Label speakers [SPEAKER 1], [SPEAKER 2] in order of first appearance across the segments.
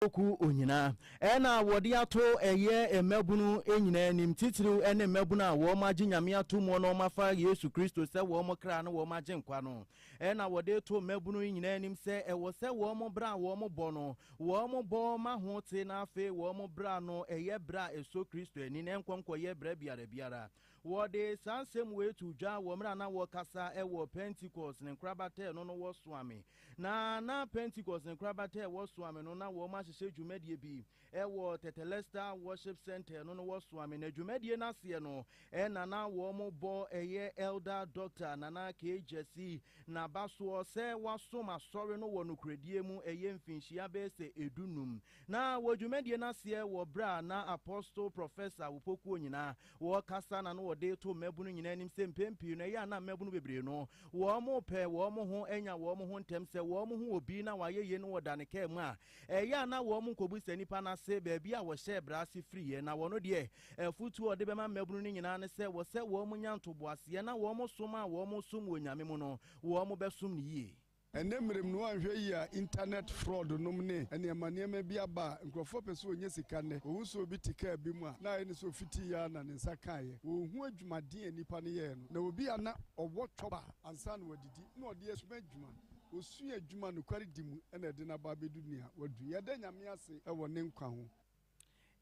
[SPEAKER 1] Oku onyina ena wodi ato eye emebunu enyina nim titiru ene mebuna wo maji nyame ato mu no mafa Yesu Kristo se wo mo kra no wo maji nkwa no ena wodi to mebunu enyina nim se ewo se wo mo bra wo mo bo no wo mo bo ma ho te na afi wo mo bra no eye bra eso Kristo eni ne nkwonkwo ye bra biara wode sansem we to dwa wo mra na wo kasa ewo Pentecost ne nkrabate no wo soame na Pentecost ne nkrabate wo soame no na wo ma hye dwumadie bi ewo Tetelesta Worship Center no wo soame na dwumadie na se no na wo mo bo eye elder doctor nana KJC na baso se wasom asore no wo nokredie mu eye mfinhia be se edunum na wo dwumadie na se wo bra na apostle professor Upoku onyina wo kasa na no de to mebunu nyina nim se mpempi no ya na mebunu bebre no wo mo pe wo mo ho enya wo mo ho ntem se wo mo ho obi na wayeye no wodane ka mu a ya na wo mo nkobu se nipa na se baabi a wo hye brase free ye na wo no de futu ode be ma mebunu nyina ne se wo mo nyanto boase na wo mo soma wo mo som wonyame mu no wo mo besom ne yie
[SPEAKER 2] enemrem no anhwe yi a internet fraud nom ne ene manema bi aba nkrofo pese onye sika ne owuso obi tika bi mu a na ene so fiti ya na ne saka ye wo hu adwumaden anipa ne ye no na obi ana owo twoba ansa na wadidi na ode esuma adwuma osu adwuma no kwari dimu ene de na ba bedu nia wadu ye da nyame ase ewo ne nkwa ho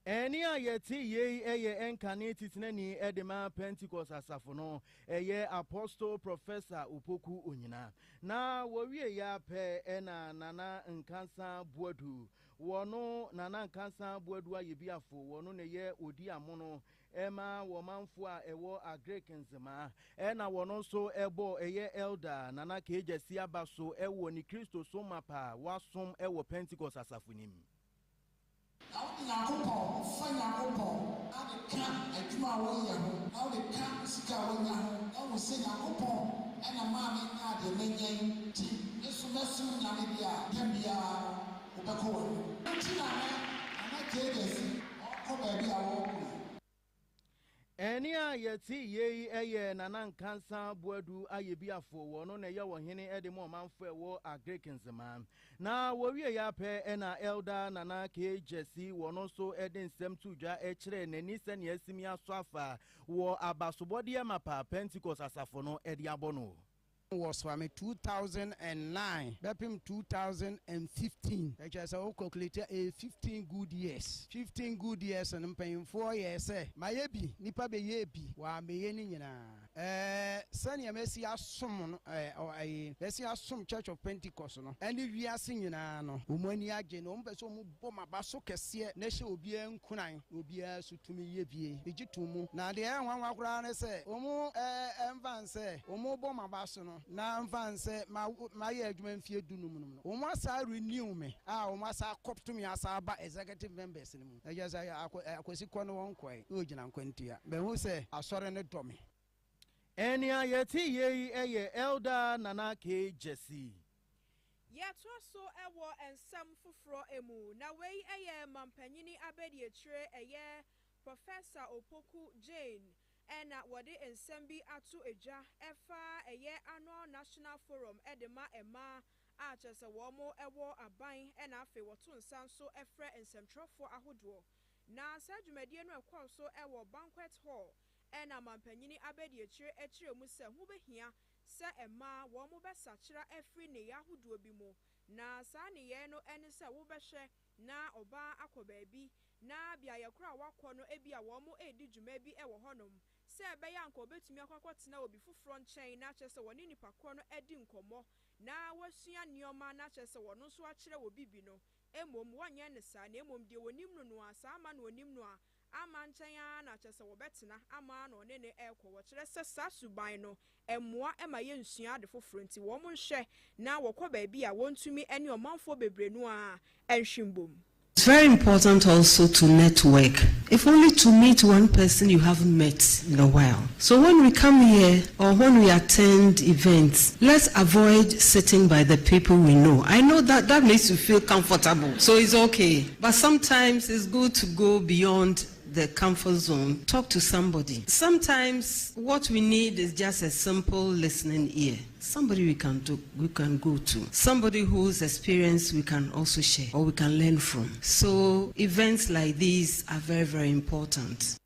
[SPEAKER 1] eni ayeti ye eye enkane titinani edema Pentecost asafo no eye apostle professor Upoku onyina na wowie ya pe ena nana nkansa buadu wono nana nkansa buadu ayebiafo wono ne ye odi amono ema womanfo a ewo agrekenzema ena wono so ebo eye elder nana KJC abaso ewo ni Kristo so mapa wasom ewo Pentecost asafo nim
[SPEAKER 3] How the Yakopo, fine Yakopo, how the camp, I do my way, how the camp, Sika, how we say Yakopo, and a man in the main team. This lesson, Namibia, Gambia, Ubako. Until I take this, or baby, I won't.
[SPEAKER 1] Eni ayeti ye eye nana nkansa buadu ayebiafo wono na ye wo hene edemo manfo ewo agrekenzema na wowie ya pe ena elder nana KJC wono so eden sem tudwa ekire nani se ne asimi aso afa wo abasobode mapa Pentecost asafo no edi abono
[SPEAKER 4] was from 2009, Bepim 2015. I just calculated 15 good years. 15 good years and I'm paying 4 years. My yebi, nipa be yebi, wa me yeni na. Sani Messi has some or a Messi has some Church of Pentecost no. And if we are singing no, umoni aje no mpeso mu boma baso kese neshe obi enkunai obi asu tumi yebi. Ejitumu. Na de wan wakura ne se omu envan se omu boma baso no. Na mfanse ma ye adwuma mfie dunum no wo masa renew me wo masa cop to me asa ba executive members ni mu eje say akwesi kono won kwai o gina nkwantia be hu se asore ne dome
[SPEAKER 1] eni ayeti ye eye elder nana KJC
[SPEAKER 5] Yato so ewo ensam fufuro emu na wei eye mampanyini abedi etire eye Professor Upoku Jane ena wode ensembi atu eja efa eye annual national forum edema ema achese womo ewo aban ena afi wotu nsan so efre ensemtrofo ahodo na sadwumadie no ekwo so ewo banquet hall ena mampanyini abedi echire mu se hu behia se ema womo besachira efri ne yahodo bi mu na sa ne ye no ene se wo behwe na oba akobaabi na bia yakura wakọ no ebia womo edi dwuma bi ewo honom se beya nko betumi akwakọtena obi fufuro nchen na kyese woni nipa kro no edi nkomo na wasua nioma na kyese wono so akire wo bibi no emom wonye ne sa na emom de wonim no asa ama no onim no ama nchen ya na kyese wo betena ama no ne ne ekwo wo kire se sasuban no emmoa ema ye nsua de fufuro nti wo mo nhwe na wokọ baabi a wontumi ene omanfo bebre no a enhwimbom.
[SPEAKER 6] It's very important also to network. If only to meet one person you haven't met in a while. So when we come here or when we attend events, let's avoid sitting by the people we know. I know that makes you feel comfortable, so it's okay. But sometimes it's good to go beyond the comfort zone, talk to somebody. Sometimes what we need is just a simple listening ear. Somebody we can go to. Somebody whose experience we can also share or we can learn from. So events like these are very, very important.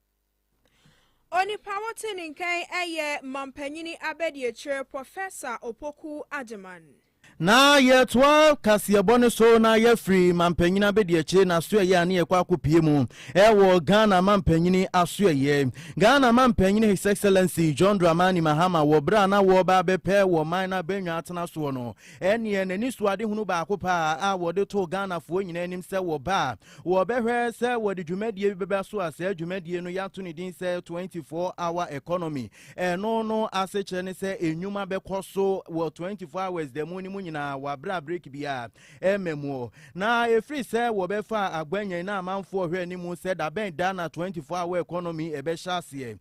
[SPEAKER 5] Oni Pawotin in Kai Aye Mampanyini Abediature Professor Opoku Aduomi.
[SPEAKER 1] Na ye 12 kasia bone so na ye free mampanyina bedieche na so ye ane ye kwa kopie mu wo Ghana mampanyini aso ye Ghana mampanyini His Excellency John Dramani Mahama wo bra na wo ba bepe wo man na benwa atena so no ene nani so ade hunu ba akopa a wo de to Ghana fo nyina anim se wo ba wo behwe se wo de dwumadie bebe so ase dwumadie no ya to ne din se 24-hour economy no aseche ne se enyuma bekoso wo 24 hours de mu na wabra break bia ememo na efri se wo be fa agbanyan na amanfo hwe ni mu se da ben da na 24-hour economy ebe hyase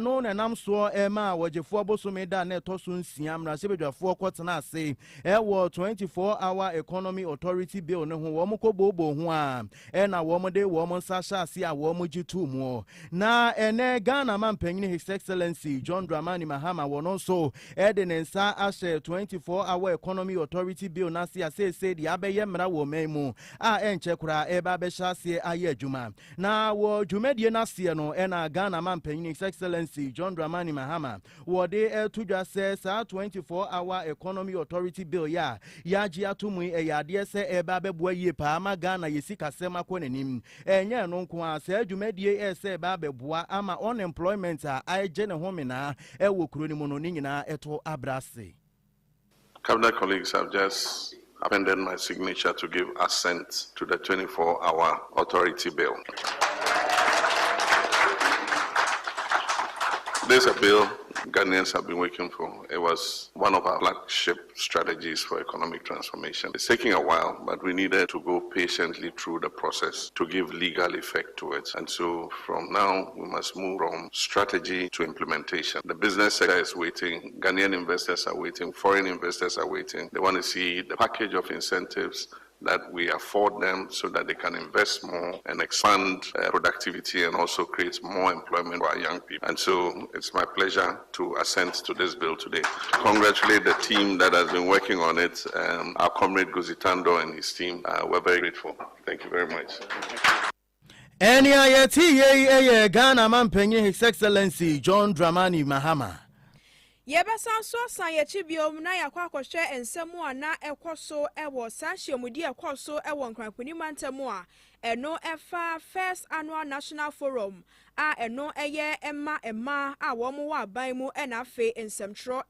[SPEAKER 1] no na nam so ma wogefo bosome da na to so nsia mra se bedwafo kwotena ase wo 24-hour economy authority bill ne ho wo mkobobo ho a na wo de wo nsa hyase a wo jitu mu na ene Ghana mampanyini His Excellency John Dramani Mahama wo no so de ne nsa ahye 24-hour economy authority bill na say the abeye mra wo memu a enche kura eba be hyase aye adwuma na wo dwumadie na se no na Ghana mampanyini His Excellency John Dramani Mahama wo de tudwa se sa 24-hour economy authority bill ya ji atumu yade se eba beboa yie pa ama Ghana yesika sema konanim enye no nko a se dwumadie se eba beboa ama unemployment a aje ne homena wo kuro ni mu no nyina eto abrase.
[SPEAKER 7] Cabinet colleagues, have just appended my signature to give assent to the 24-hour authority bill. This is a bill Ghanaians have been working for. It was one of our flagship strategies for economic transformation. It's taking a while, but we needed to go patiently through the process to give legal effect to it. And so from now, we must move from strategy to implementation. The business sector is waiting. Ghanaian investors are waiting. Foreign investors are waiting. They want to see the package of incentives that we afford them so that they can invest more and expand productivity and also create more employment for our young people. And so it's my pleasure to assent to this bill today. Congratulate the team that has been working on it. Our comrade Guzitando and his team, we're very grateful. Thank you very much.
[SPEAKER 1] Any ayeti Ghana mampanyini His Excellency John Dramani Mahama.
[SPEAKER 5] Yebasa so san ye chibiom na yakwa kwhwe ensemu a na ekoso ewo sanhyiamudi ekoso ewo nkranpuni mantemu a eno efa first annual national forum a eno eye emma a wo mo wa aban mu na afe ensemtro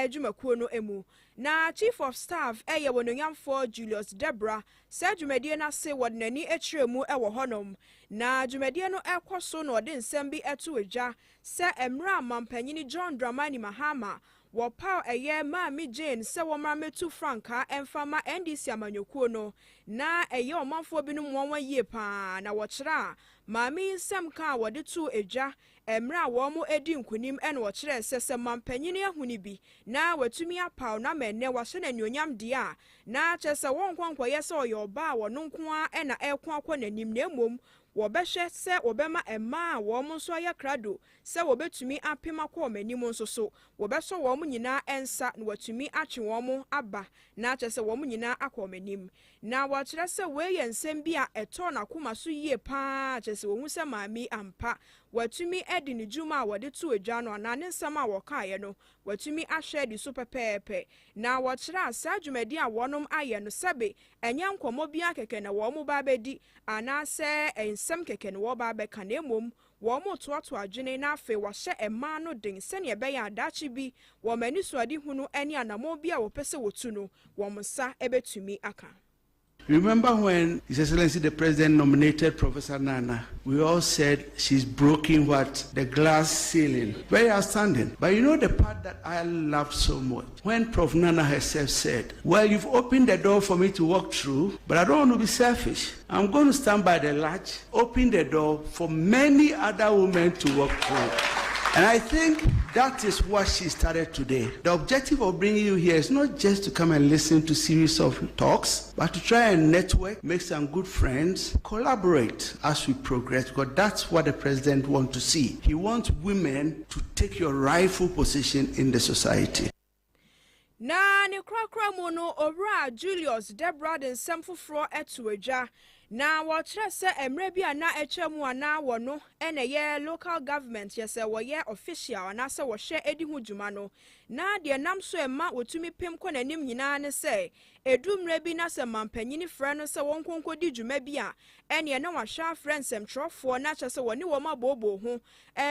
[SPEAKER 5] dwumakuo no emu na chief of staff eye wononyamfo Julius Debra said dwumadie na se wodnani ekyiremu ewo honom na dwumadie no ekoso no de nsem bi eto eja se emra mampanyini John Dramani Mahama wo paw eye Maami Jane se wo mra metu franka emfama NDC amanyokuo no na eye omanfo binum wonwa yie pa na wo kyera Maami nsem ka wo de tu eja emra wo mo edi nkunim ene wo kyerɛ sɛ mampanyini ahuni bi na watumi apaw na menne wa hye na nyonyam dia na kyerɛ sɛ won kwankɔyɛ sɛ ɔyɛ ɔba wo no nko a ena ɛko akɔ nanim na mmom wo bɛhwɛ sɛ wo bɛma emma wo mo nso ayɛ krado sɛ wo betumi apema kɔ manim nso so wo bɛso wo mo nyina ensa na watumi atwe wo mo aba na kyerɛ sɛ wo mo nyina akɔ manim na wa kyerɛ sɛ we yɛ nsɛm bi a ɛtɔ na koma so yie pa kyerɛ sɛ wo hu sɛ Maami ampa watumi edi ne dwuma a wode to adwa no na ne nsɛm a wɔkaeɛ no watumi ahwɛ di so pɛpɛɛpɛ na wɔkyerɛ asa dwumadi a wɔnom ayɛ no sɛbe ɛnyɛ nkɔmmɔ bi akɛkɛ na wɔn mo ba bɛdi anaasɛ nsɛm kɛkɛ na wɔn ba bɛka na mmom wɔn mo toato adwene na afei wɔhyɛ ɛmaa no den sɛnea ɛbɛyɛ adakye bi wɔn ani so ade hunu ne anamɔ bi a wɔpɛ sɛ wɔtu no wɔn nsa ɛbɛtumi aka.
[SPEAKER 8] Remember when His Excellency the President nominated Professor Nana, we all said she's broken what? The glass ceiling. Very outstanding. But you know the part that I loved so much? When Prof. Nana herself said, well, you've opened the door for me to walk through, but I don't want to be selfish. I'm going to stand by the latch, open the door for many other women to walk through. And I think that is what she started today. The objective of bringing you here is not just to come and listen to series of talks, but to try and network, make some good friends, collaborate as we progress, because that's what the president wants to see. He wants women to take your rightful position in the society.
[SPEAKER 5] Na ne krakra mu no Owura Julius Deborah den semfoforo etuaja na wɔkyerɛ sɛ emre bi ana etwemu ana wɔ no ene ye local government yɛsɛ wɔyɛ official ana sɛ wɔhwɛ edi ho dwuma no na de nam so ema wotumi pem kɔ nanim nyinaa ne sɛ edumre bi na sɛ mampanyini frɛ no sɛ wɔn konkodi dwuma bi a ene na wahwɛ afrɛ nsɛmtwerɛfoɔ na kyerɛ sɛ wɔne wɔn abobo ho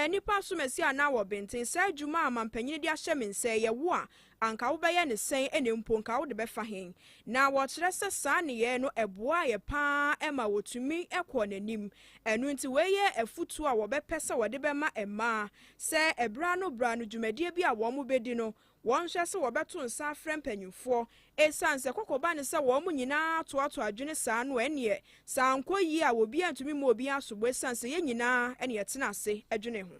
[SPEAKER 5] nipa so mesi ana wɔ benten sɛ dwuma a mampanyini de ahyɛ me nsɛ yɛ wo a anka wobɛyɛ ne sɛn ene mpo nka wo de bɛfa hen na wɔkyerɛ sɛ saa ne yɛ no ɛboa yɛ paa ɛma wotumi ɛkɔ n'anim ɛno nti weyɛ afutu a wɔbɛpɛ sɛ wɔde bɛma ɛma sɛ ɛbra no dwumadie bi a wɔn mo bedi no wɔn hwɛ sɛ wɔbɛto nsa afrɛ mpanyimfoɔ esan sɛ kɔkɔba ne sɛ wɔn mo nyinaa toato adwene saa no ɛneɛ saa nkɔ yi a obi antumi ma obi asobɔ esan sɛ yɛn nyinaa ɛne yɛtena ase adwene ho.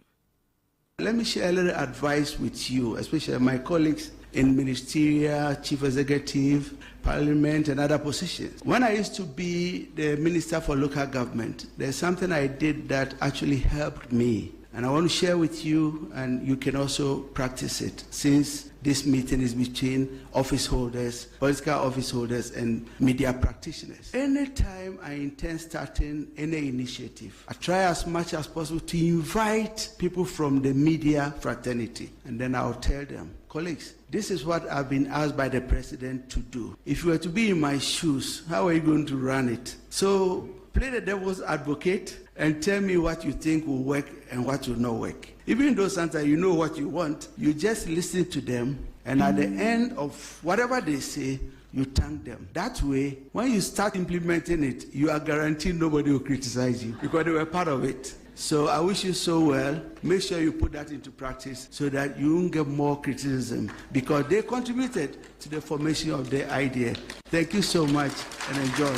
[SPEAKER 8] Let me share a little advice with you, especially my colleagues in ministerial, chief executive, parliament, and other positions. When I used to be the minister for local government, there's something I did that actually helped me. And I want to share with you, and you can also practice it, since this meeting is between office holders, political office holders, and media practitioners. Anytime I intend starting any initiative, I try as much as possible to invite people from the media fraternity. And then I'll tell them, colleagues, this is what I've been asked by the president to do. If you were to be in my shoes, how are you going to run it? So play the devil's advocate and tell me what you think will work and what will not work. Even though sometimes you know what you want, you just listen to them, and at the end of whatever they say, you thank them. That way, when you start implementing it, you are guaranteed nobody will criticize you because they were part of it. So I wish you so well. Make sure you put that into practice so that you won't get more criticism, because they contributed to the formation of the idea. Thank you so much and enjoy.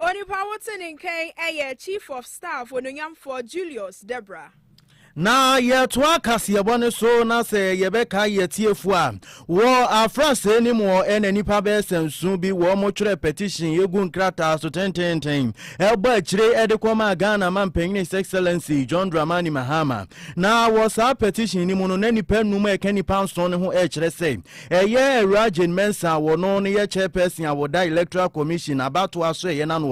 [SPEAKER 5] Onipa Watson K, Chief of Staff for Julius Deborah.
[SPEAKER 1] Na yɛtoa kaseɛbɔ so na sɛ yɛbɛka yɛtiefo a wɔ afrase ni mo ɛna nipa bɛsɛnsu bi wɔ mo twerɛ petition yɛgu nkrataa so tententen ɛbɔ akyire ɛde kɔma Ghana Mampanyin His Excellency John Dramani Mahama na wɔ saa petition ni mo no na nipa num ɛka nipa nson ne ho ɛkyerɛ sɛ ɛyɛ Awuragye Mensa wɔ no ne yɛ chairperson a wɔda Electoral Commission abato aso ɛyɛ na no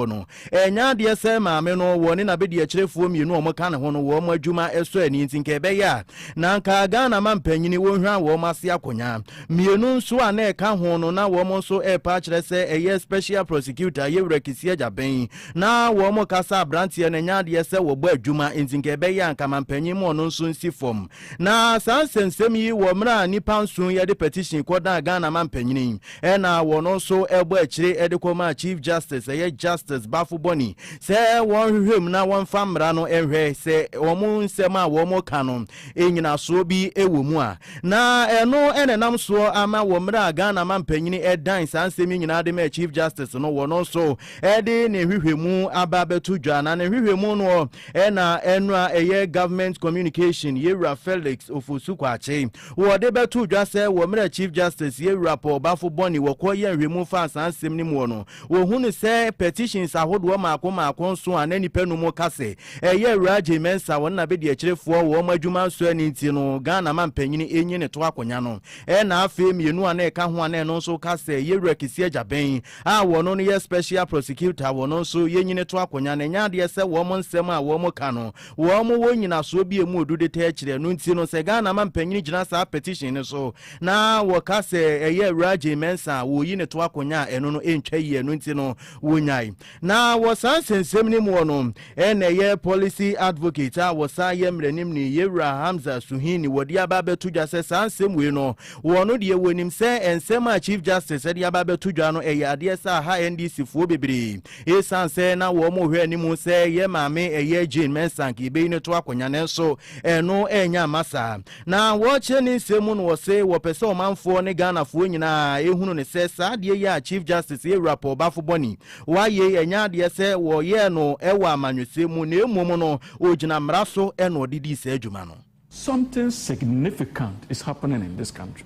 [SPEAKER 1] ɛnya deɛ sɛ maame no wɔ ne na bɛdi akyirefo mienu ɔmo ka ne ho no wɔ mo adwuma ɛso ntinke beya na nka Ghana Mampanyini wo hwa wo mase akonya mienu nso a na eka ho no na wo mo nso pa kyerɛ sɛ ɛyɛ special prosecutor Yewura Kisia Jaben na wo mo kasa brantie na nya de sɛ wo bɔ adwuma ntinke beya nka Mampanyin mo no nso nsi fom na sansensem yi wo mra nipa nso ye de petition koda Ghana Mampanyini na wo no nso ɛbɔ akyire ɛde kɔma Chief Justice ɛyɛ Justice Bafo Boni sɛ wo hwehwem na wo mfa mra no ɛhwɛ sɛ wo mo nsɛm a wo mo kanon enyina so bi ewo mu a na eno enenam so ama wo mra Ghana Mampanyini edan sansem nyina de ma Chief Justice no wo no so ede ne hwehwemu aba betu dwa na ne hwehwemu no na enu a eye government communication Yewura Felix Ofosuhemaa wo de betu dwa se wo mra Chief Justice Yewura Paul Bafo Boni wo koye hwehwemu fa sansem ni mu no wo hunu se petitions ahodo maako so anani penu mu kase eye Awuragye Mensa won na be de akyirefo wo madwuma so ani nti no Ghana Mampanyini enyi ne to akonya no na afi mienu ana eka ho ana no so ka se Yewura Kisia Jaben a wo no ye special prosecutor wo no so yenyi ne to akonya na nya de se wo mo nsem a wo mo ka no wo mo wo nyina so bi emu odude ta akire no nti no se Ghana Mampanyini gyina sa petition ne so na wo ka se eye Awuragye Mensa wo yi ne to akonya eno no entwa yi no nti no wo nyai na wo san sensem ni mu no na ye policy advocate a wo sa ye mranim ni Yewura Hamza Suhini wodi aba betu dwa se sansem we no wo no de wonim se ensem a Chief Justice de aba betu dwa no ade sa ha NDC fo bebre sanse na wo mo hwe anim se ye maame eye Jane Mensa ki be ni to akonya ne so eno enya masa na wo che ni nsem no wo se wo pese o manfo ne Ghana fo nyina ehunu ne se sa de ye Chief Justice Yewura Paul Bafo Boni wa ye enya de se wo ye no ewa amanwese mu na emum no ogina mraso eno didi se adwuma no
[SPEAKER 9] something significant is happening in this country.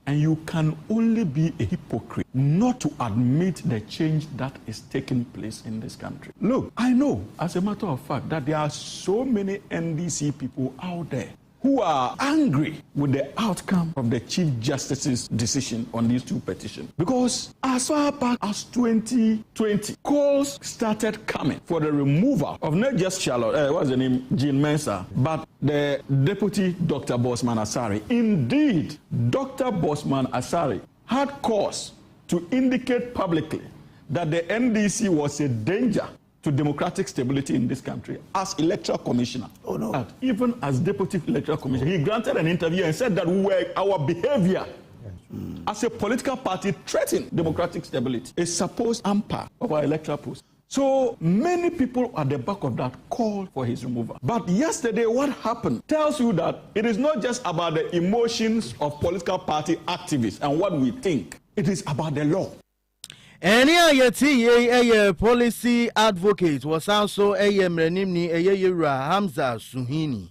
[SPEAKER 9] And you can only be a hypocrite not to admit the change that is taking place in this country. Look, I know, as a matter of fact, that there are so many NDC people out there who are angry with the outcome of the Chief Justice's decision on these two petitions. Because as far back as 2020, calls started coming for the removal of not just Charlotte, what's the name, Jean Mensah, but the Deputy Dr. Bosman Asari. Indeed, Dr. Bosman Asari had cause to indicate publicly that the NDC was a danger to democratic stability in this country as electoral commissioner. Oh no! And even as deputy electoral commissioner, he granted an interview and said that our behavior as a political party threatened democratic stability. A supposed hamper of our electoral process. So many people at the back of that called for his removal. But yesterday, what happened tells you that it is not just about the emotions of political party activists and what we think. It is about the law.
[SPEAKER 1] Any a policy advocate was also a mrenimni a Hamza Suhini.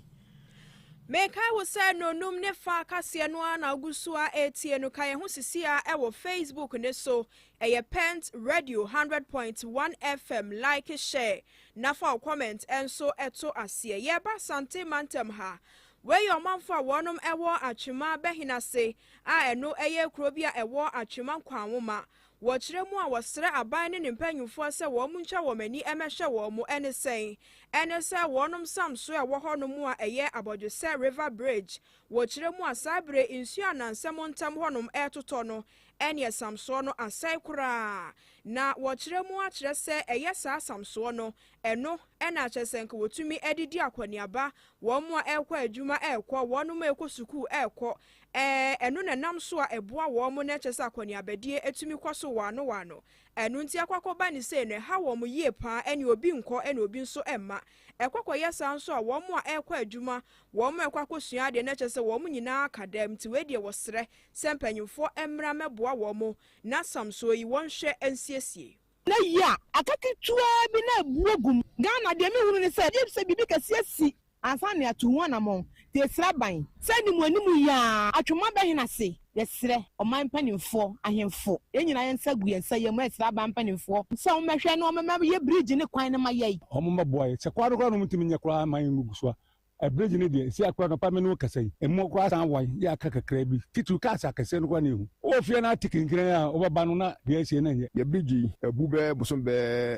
[SPEAKER 5] Make I was said no numne fa kasianwa na gusua etienu kaya husisia ewo Facebook ne so a Pent Radio 100.1 FM like share na fa comment enso eto asie yeba sante mantem ha where your man for one ewo achuma behinase a eno eye krobia ewo achuma kwanwoma Watchre mu a wasre aban ne mpanyufo se wo muncha wo mani emehwe wo mu ene sen ene se wonom samso e wo hono mu a eye abodwese River Bridge watchre mu a sabre insu anansem ntam honom etoto no ene samso no asai kura na watchre mu a kire se eye sa samso no eno ena chesenke wotumi edidi akwaniaba wo mu a ekwa adwuma ekwa wonom ekosuku ekwa enu na nam so a eboa wo mo na chese akwani abedie etumi kwaso wano enu nti akwakoba ni se ne ha wo mo yie pa ene obi nko ene obi nso emma ekwakoye san so a wo mo a ekwa adwuma wo mo ekwakosua de na chese wo mo nyina akadam ti we de wo sere sempanyimfo emra meboa wo mo na samso yi won hwe ensiesie
[SPEAKER 10] na ya akaketua bi na buogum Ghana de me hunu ne se bibi kasiesi ansa ne atu na mo te sraban sani mu animu ya atwoma behina se yesre oman panimfo ahemfo enyina yensa gu yensa yemu sraban panimfo se o mehwe na o mema ye bridge ne kwan na mayai
[SPEAKER 2] o mama boy se kwaro kwaro mutimi nyekra man nguguso a bridge ne de se akwa no pa me no kasai emu kwa san wan ya kakakra bi titu kasa kase no kwa ne hu o fie na tikinkire a o baba no na de ase na ye bridge ebube busombe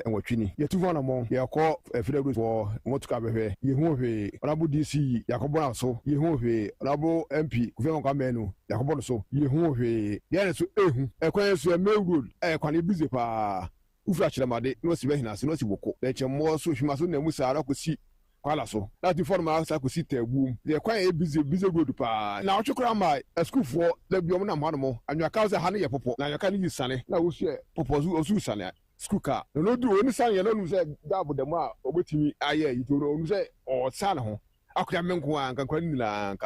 [SPEAKER 2] enwatwini ye tuvo na mo ye ko federal for motuka behwe ye hu hwe onabu DC yakobo na so ye hu hwe onabu MP kufema kwa menu yakobo so ye hu hwe ye ne so ehu ekwan so emewroad ekwan bize pa ufra chiramade no si behina se no si boko de chemo so hwima so na mu sa ara kosi kwala so that inform us I could sit there boom they quite busy good pa na ochukura ma school for the biom na mo and your cause ha na ye popo na your can use sane na wo share popo osu sane school car no do oni sane na nu say dabo dem a obetimi aye yitoro onu say o sane ho akura menko anka kwani na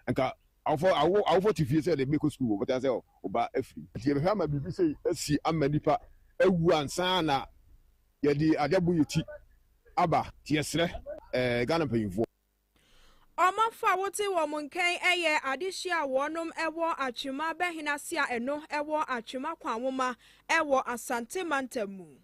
[SPEAKER 2] anka awfo tv say they make school but I say oba afri tie be ma bibi say asi amanipa ewu ansa na ye di adabu yiti aba tiesre Ghana payifo
[SPEAKER 5] Omanfa wote wo munken eye adehia wonom ewo atwuma behinase a eno ewo atwuma kwanwoma ewo asante mantamu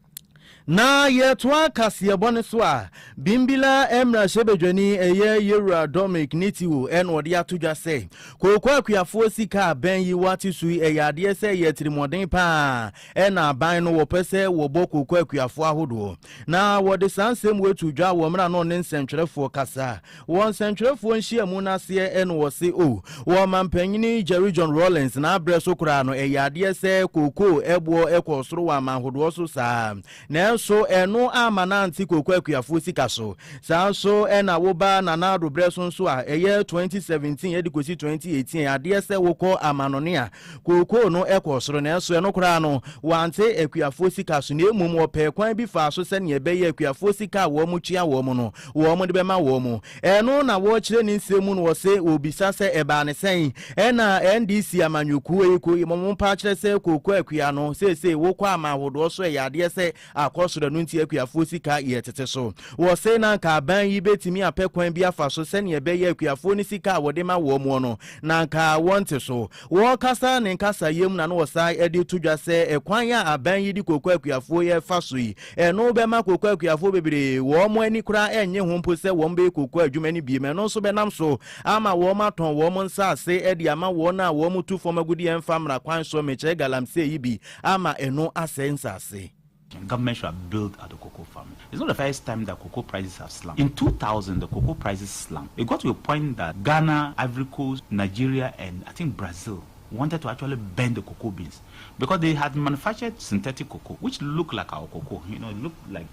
[SPEAKER 1] na yetwa kasiye bone so a bimbila emra shebedwani eye yewura Dominic Nitiwo enwode atodwa se kokwa akuafo sika ben yi wati sui eyade se yetirimoden pa ena ban no wo pese wo boko kokwa akuafo ahodo na wode sansem wetudwa wo mra no ne nsentwerefo kasa won nsentwerefo nhyiamu na se eno wo se o wo mampanyini Jerry John Rollins na abreso kura no eyade se koko ebo ekosoro wa manhodo so sa na so eno amana anti kokwa akuafo sika so sa so ena wo ba na na do breso so a eye 2017 edikosi 2018 ade se woko amanone a koko no ekosoro na so eno kura no wante akuafo sika so na emum wo pe kwan bi fa so se ne ebe akuafo sika wo mu tua wo mu no wo mu de be ma wo mu eno na wo kire ni nsemu no wo se obisa se eba ne sen ena NDC amanyoku eko imom pa kire se koko akua no se woko amahodo so ya ade se akɔsoro no nti akuafoɔ sika yɛ tete so wɔ se na nka aban yi betimi apɛ kwan bi afa so sɛnea ɛbɛyɛ akuafoɔ ne sika a wɔde ma wɔ mu no na nka wɔnte so wɔ kasa ne nkasa yam na no wɔ saa ɛde to dwa sɛ ɛkwan a aban yi di kokɔ akuafoɔ yɛ fa so yi ɛno bɛma kokɔ akuafoɔ bebree wɔ mo ani kora ɛnyɛ ho mpo sɛ wɔn bɛ kokɔ adwuma ni bi mɛ no nso bɛnam so ama wɔn atɔn wɔn nsa ase ɛde ama wɔn a wɔn tu fam agudi ɛmfa mmra kwan so mekyɛ galamsey yi bi ama ɛno asɛ nsa ase.
[SPEAKER 11] Government should have built at the cocoa farming. It's not the first time that cocoa prices have slumped. In 2000, the cocoa prices slumped. It got to a point that Ghana, Ivory Coast, Nigeria, and I think Brazil wanted to actually ban the cocoa beans because they had manufactured synthetic cocoa, which looked like our cocoa. You know, it looked like,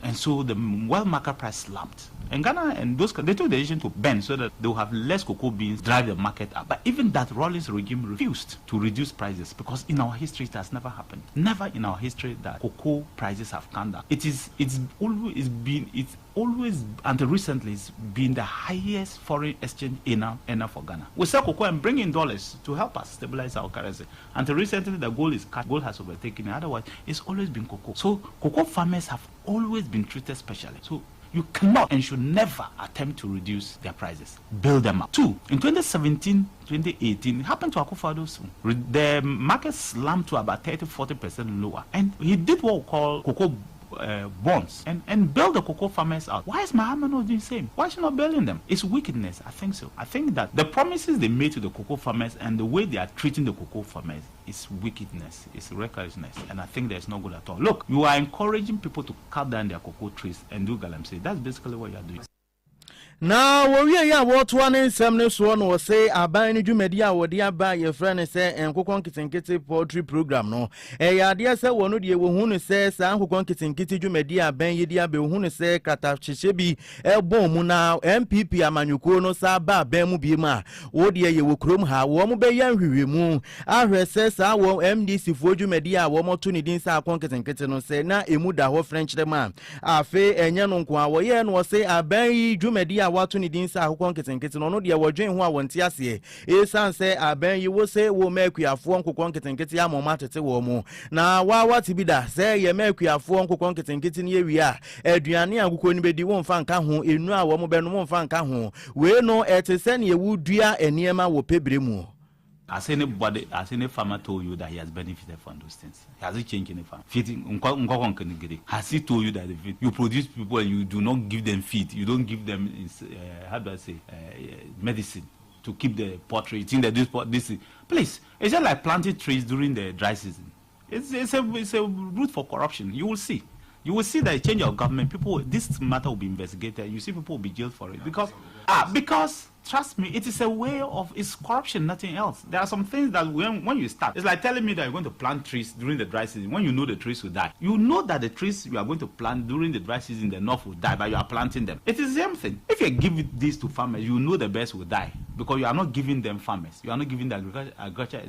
[SPEAKER 11] and so the world market price slumped. And Ghana and those, they took the decision to ban so that they will have less cocoa beans, drive the market up. But even that Rawlings regime refused to reduce prices because in our history it has never happened. Never in our history that cocoa prices have come down. It's always until recently it's been the highest foreign exchange earner for Ghana. We sell cocoa and bring in dollars to help us stabilize our currency. Until recently the gold is cut, gold has overtaken it. Otherwise it's always been cocoa. So cocoa farmers have always been treated specially. So you cannot and should never attempt to reduce their prices. Build them up. 2, in 2017, 2018, it happened to Akufo-Addo. The market slumped to about 30-40% lower. And he did what we call cocoa bonds and build the cocoa farmers out. Why is Mahama not doing the same? Why is she not building them? It's wickedness. I think so. I think that the promises they made to the cocoa farmers and the way they are treating the cocoa farmers is wickedness. It's recklessness. And I think that's not good at all. Look, you are encouraging people to cut down their cocoa trees and do galamsey. That's basically what you are doing.
[SPEAKER 1] Na wɔwie ya wɔtoa ne nsɛm ne soɔ no wɔ se aban ne dwumadi a wɔde aba yɛfrɛ ne sɛ nkokɔ nketenkete poultry program no ɛyɛ adeɛ sɛ wɔno deɛ wɔhu no sɛ saa nkokɔ nketenkete dwumadi a aban yi de aba wɔhu no sɛ kratahyehyɛ bi ɛbɔn mu na MPP amanyɔkuo no saa ba aban mu bi ma wo deɛ yɛ wɔ kurom ha wɔn bɛyɛ nhwehwɛmu ahwɛ sɛ saa wɔ MDC foɔ dwumadi a wɔn to ne din sɛ akɔ nketenkete no sɛ na emu da hɔ french ma afe ɛnyɛ no nko a wɔyɛ no wɔ se aban yi dwumadi a watu ni din sa akokɔ nketenkete no no de wɔdwen ho a wɔnte ase esan sɛ aban yi wo se wo makuafoɔ nkokɔ nketenkete amoma tete wɔ mu na wate bi da sɛ yɛ makuafoɔ nkokɔ nketenkete ne yɛwi a aduane akokɔ ni bedi wo mfa nka ho enu a wɔn bɛno mo mfa nka ho we no ɛte sɛ ne yɛwudua eniema wɔ pebre mu.
[SPEAKER 11] Has any farmer told you that he has benefited from those things? Has he changed any farm? Has he told you that you produce people and you do not give them feed? You don't give them, medicine to keep the poultry. Think that this please, it's just like planting trees during the dry season. It's a route for corruption. You will see. You will see that a change of government, this matter will be investigated. You see people will be jailed for it because trust me, it is a way of, it's corruption, nothing else. There are some things that when you start, it's like telling me that you're going to plant trees during the dry season when you know the trees will die. You know that the trees you are going to plant during the dry season in the north will die, but you are planting them. It is the same thing. If you give this to farmers, you know the best will die because you are not giving them farmers. You are not giving the agriculture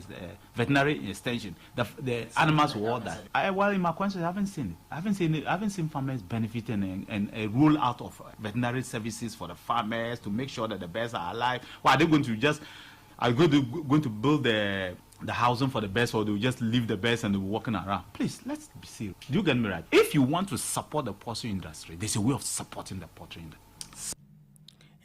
[SPEAKER 11] veterinary extension. The animals will all die. Well, in my country, I haven't seen it. I haven't seen farmers benefiting and a roll out of veterinary services for the farmers to make sure that the birds are alive. Well, are they going to just going to build the housing for the birds, or they will just leave the birds and they'll be walking around? Please, let's be serious. Do you get me right? If you want to support the poultry industry, there's a way of supporting the poultry industry.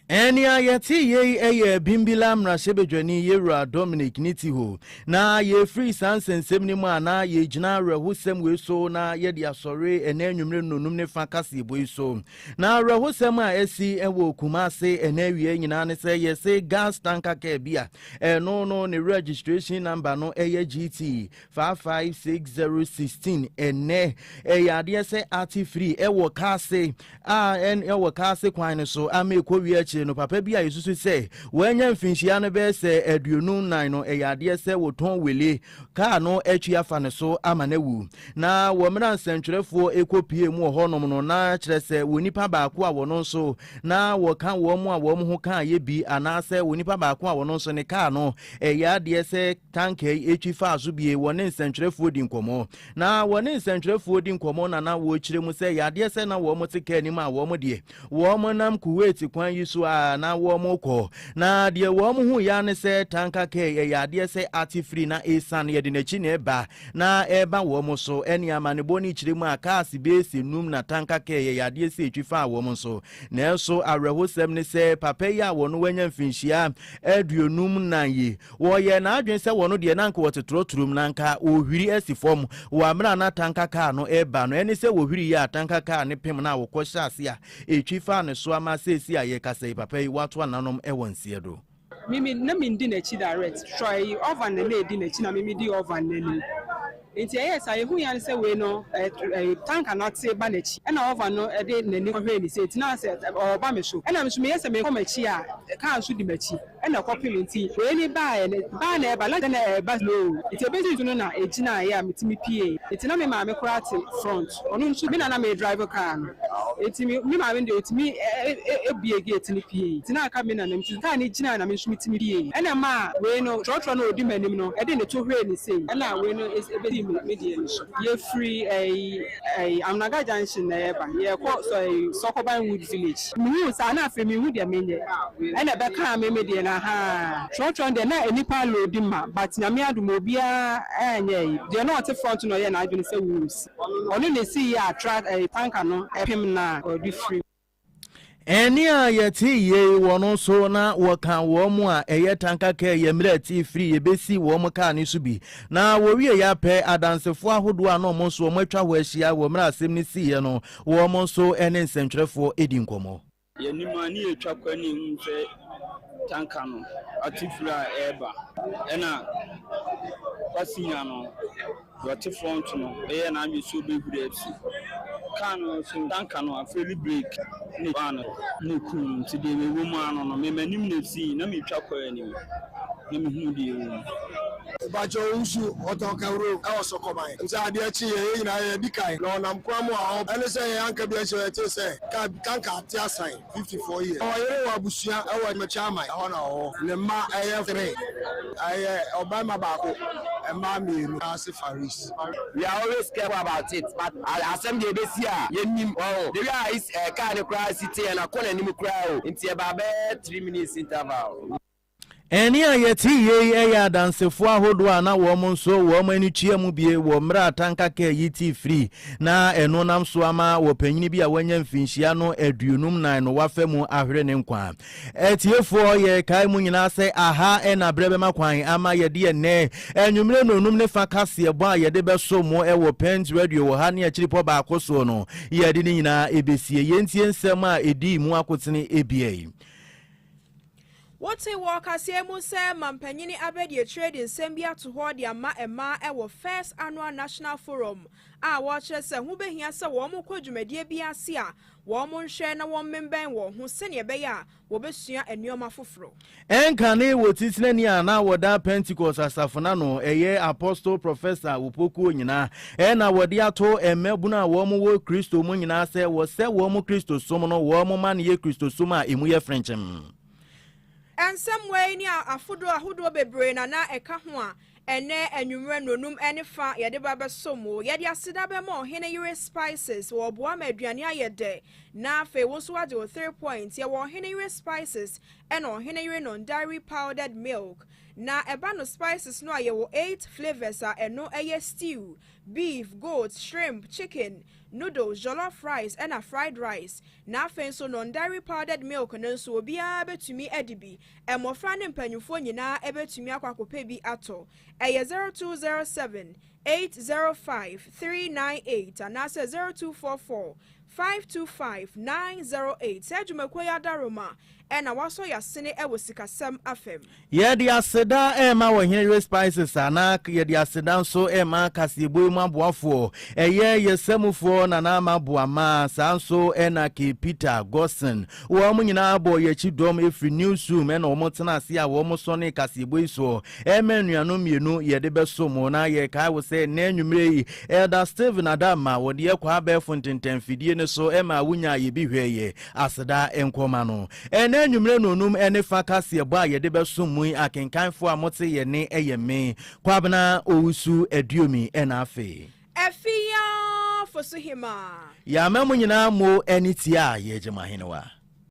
[SPEAKER 1] Eni ayati ye bimbila mrashebejweni yera Dominic Nitiho na ye free sans ensem mu ana ye gina rehusem we so na ye dia sore enanwumre nonum ne fa kase boy so na rehusem a esi ewo Kumase enawie nyina ne se ye se gas tanker ka bia no ne registration number no eye GT 556016 ene ade se ati free ewo kase ewo kase kwan ne so amekɔ wi no papa bia yesusu se wanya mfinhia no be se aduonu nan no eyade se woton wele ka no atwi afa ne so amanewu na womra nsantwerefo ekopie mu honom no na kire se wonipa baako a wono so na woka wo mu a wo ho ka ye bi ana se wonipa baako a wono so ne ka no eyade se tanke atwi fa aso bie wone nsantwerefo di nkomo na wone nsantwerefo di nkomo na wo kire mu se yade se na wo mo teka ni ma wo mo de wo mo nam Kuwait kwan yi so na wo mo ko na de wo mo hu ya ne se tanka ke ya de se atifree na esan ye de na chi ne ba na eba wo mo so eni amane boni chiremu aka asibesi num na tanka ke ya de se etwifa wo mo so na so awrehosem ne se papa ya wo no wanya mfinhia aduonum nan yi wo ye na adwen se wo no de na nka wo tetroturum na nka ohwiri asifom wo amra na tanka ka no eba no eni se wo hwiri ya tanka ka ne pem na wo ko hyase a etwifa ne so ama sesi a ye kasa papa yi wato ananom ewonsie do
[SPEAKER 12] mimi na mindi na chi direct try over na di na chi na mimi di over na ni nti yes I hu yan say we no tank na te ba na chi na over no e de na ni ko hwe ni say tina say oba me so na me so me yes me ko ma chi a kan so di ma chi na copy nti we ni ba na e ba la na e ba no nti be so no na e gina ya metimi pie nti na me ma me kura te front onu nso bi na me drive car no nti me ma me de otimi e bie gate ni pie nti na aka me na nti car ni gina na me so metimi pie na ma we no trotro na odi manim no e de ne to hwe ni say na we no e media ye free Amnaga Junction na eba ye ko so Sokoban Wood Village me sa na afre me hu de menye na be ka me media na ha trotro de na enipa load ma but na me adum obia enye de na ot front no ye na adwene say woos onu ne see ya attract tanker no epim na odi free
[SPEAKER 1] eni a yeti ye wono so na woka wo mu a eye tanka ke ye mrati free ye besi wo mu ka ni so bi na wo wie ya pe adansefo ahodo a no mo so mo atwa ho ahia wo mra asem ni si ye no wo mo so ene nsentwerefo edi nkomo
[SPEAKER 13] ye ni mani etwa kwani hu fe tanka no atifri a eba ena pasinya no what front no eye na me so be huru fc kano so tanka no afeli break ni bana ni kun ti de me wo mu ano no me manim na fc na me twa kwani na me hu de wo
[SPEAKER 14] bajo usu otokawro e osokoban nti ade achi ye nyina ye dikai na onam kwamu a ene se ye anka bi achi ye se kanka ati asan 54 years o yere wa busua e wa machama ho na ho ne ma eye 3 aye obama baako e ma meru as faris
[SPEAKER 15] we are always careful about it but assembly be see a yenim oh the way is car the cry city and akona nim cry o nti e ba be 3 minutes interval
[SPEAKER 1] eni a yeti ye ya dansefo ahodo ana wo mo nso wo mo ani tue mu bie wo mra tanka ka yiti free na eno nam so ama wo panyini bi a wanya mfinhia no aduonum nan no wafa mu ahwere ne nkwa etiefo ye kai mu nyina se aha ena brebe makwan ama ye de ne enwumre no num ne fa kase ebo a ye de beso mo e wo pent radio wo ha ne akiri po ba akoso no ye de ni nyina ebesie ye ntie nsem a edi mu akotene ebia
[SPEAKER 5] What a walk as Yemu say, Mampanyini Abedi trading Sembia to hold the Ama ewo first annual national forum. Our watchers say, who be here so woman could you media be a seer, woman share na one member who senior beya, Wobesia and Yoma Fufro.
[SPEAKER 1] And Kane would Tislenia now what that Pentecost as Safonano, a year apostle professor Upoku Nina, and our diato and Melbuna woman work Christo Munina say was say woman Christo Somono, woman man ye Christo Suma, Imuya Frenchem.
[SPEAKER 5] And some way near a foodwa who be brain and na a kahua, and ne and you run no num any far yet the baba somo, yet ya sidabe more henna spices or boame driania yet day. Na fe was what do 3 points, ya war henna spices and or henna non dairy powdered milk. Na a ban of spices no ye 8 flavors are and no aye stew, beef, goat, shrimp, chicken. Noodles, jollof rice, and a fried rice. Na fenso non dairy powdered milk and so be able to me edibi. And more friend and penufoni na able to me aquacopebi ato. A 0207 805 398 and answer 0244 525 908. Sergio Makoya Daruma. And I was ya sene e wasika sam afem.
[SPEAKER 1] Ye dia seda ma wo henry spices ana ye dia seda so ma kasebo mu aboafo ye semufo na na ma boama sanso na ke Peter Gossen wo mu nyina abo ye chidom efri newsroom na wo motena ase a wo mo so ne kasebo iso manuano mienu ye de beso mo na ye kai wo se na anwumre yi Elder Steven Adama wo de kwa ba fontenten fidie ne so ma wunya ye bi hweye aseda enkoma no enwumre no num ene fa kase ebo a ye de beso mu akenkanfo a mote ye ne eyeme kwabna owusu Aduomi na afe
[SPEAKER 5] Efia Fosuhemaa
[SPEAKER 1] ya mamu nyina mo enitia ye jema henewa